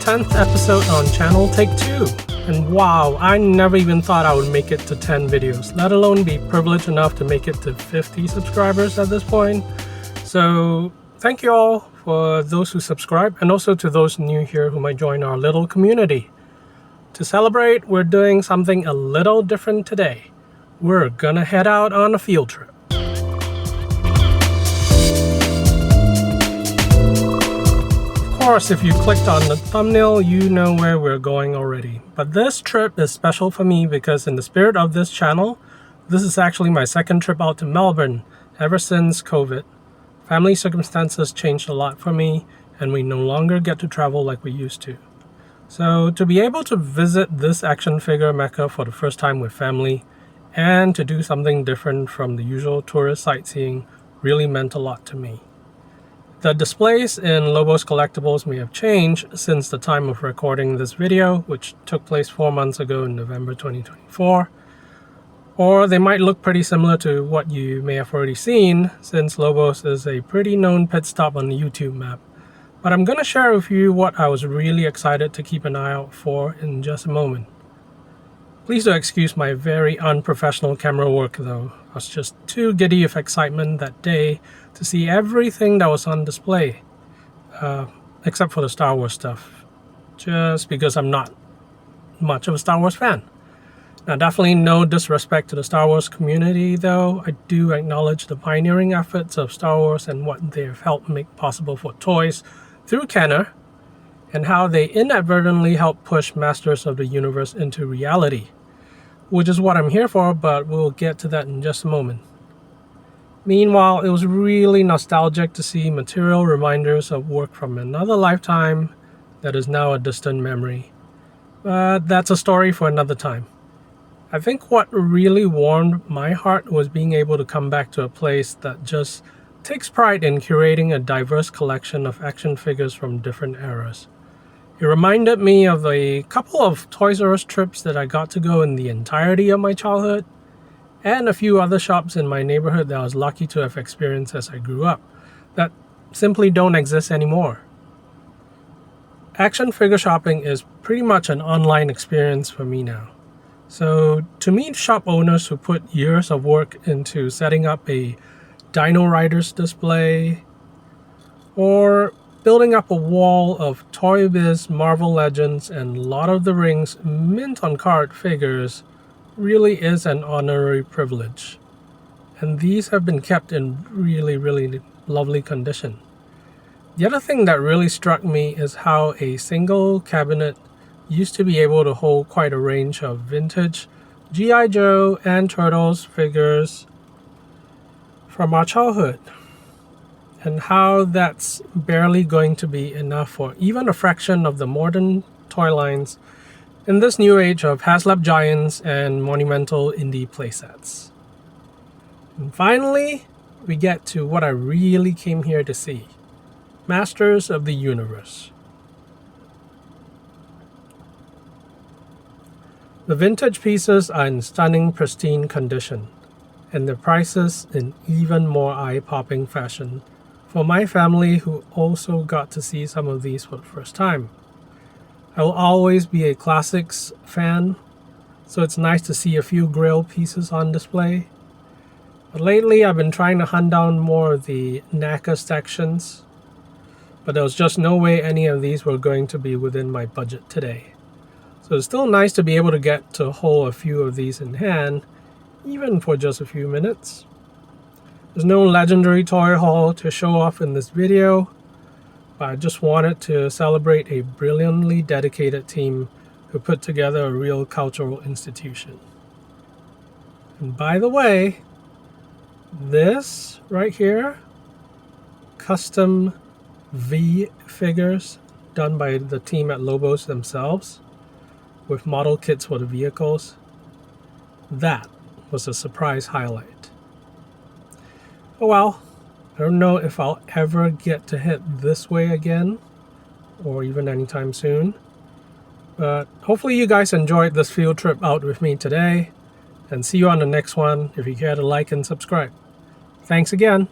10th episode on Channel Take 2. And wow, I never even thought I would make it to 10 videos, let alone be privileged enough to make it to 50 subscribers at this point. So thank you all for those who subscribe, and also to those new here who might join our little community. To celebrate, we're doing something a little different today. We're gonna head out on a field trip. Of course, if you clicked on the thumbnail, you know where we're going already. But this trip is special for me because in the spirit of this channel, this is actually my second trip out to Melbourne ever since COVID. Family circumstances changed a lot for me, and we no longer get to travel like we used to. So to be able to visit this action figure mecca for the first time with family, and to do something different from the usual tourist sightseeing really meant a lot to me. The displays in Lobos Collectables may have changed since the time of recording this video, which took place 4 months ago in November 2024. Or they might look pretty similar to what you may have already seen, since Lobos is a pretty known pit stop on the YouTube map. But I'm going to share with you what I was really excited to keep an eye out for in just a moment. Please do excuse my very unprofessional camera work though. I was just too giddy with excitement that day to see everything that was on display. Except for the Star Wars stuff. Just because I'm not much of a Star Wars fan. Now, definitely no disrespect to the Star Wars community though. I do acknowledge the pioneering efforts of Star Wars and what they have helped make possible for toys through Kenner, and how they inadvertently help push Masters of the Universe into reality, which is what I'm here for, but we'll get to that in just a moment. Meanwhile, it was really nostalgic to see material reminders of work from another lifetime that is now a distant memory. But that's a story for another time. I think what really warmed my heart was being able to come back to a place that just takes pride in curating a diverse collection of action figures from different eras. It reminded me of a couple of Toys R Us trips that I got to go in the entirety of my childhood, and a few other shops in my neighborhood that I was lucky to have experienced as I grew up, that simply don't exist anymore. Action figure shopping is pretty much an online experience for me now. So to meet shop owners who put years of work into setting up a Dino Riders display, or building up a wall of Toy Biz, Marvel Legends, and Lord of the Rings mint-on-card figures really is an honorary privilege. And these have been kept in really, really lovely condition. The other thing that really struck me is how a single cabinet used to be able to hold quite a range of vintage G.I. Joe and Turtles figures from our childhood, and how that's barely going to be enough for even a fraction of the modern toy lines in this new age of HasLab giants and monumental indie playsets. And finally, we get to what I really came here to see: Masters of the Universe. The vintage pieces are in stunning, pristine condition, and the prices in even more eye-popping fashion for my family, who also got to see some of these for the first time. I will always be a classics fan, so it's nice to see a few grail pieces on display. But lately I've been trying to hunt down more of the NECA sections, but there was just no way any of these were going to be within my budget today. So it's still nice to be able to get to hold a few of these in hand, even for just a few minutes. There's no legendary toy haul to show off in this video, but I just wanted to celebrate a brilliantly dedicated team who put together a real cultural institution. And by the way, this right here, custom V figures done by the team at Lobos themselves, with model kits for the vehicles, that was a surprise highlight. Oh well, I don't know if I'll ever get to hit this way again, or even anytime soon. But hopefully you guys enjoyed this field trip out with me today, and see you on the next one if you care to like and subscribe. Thanks again.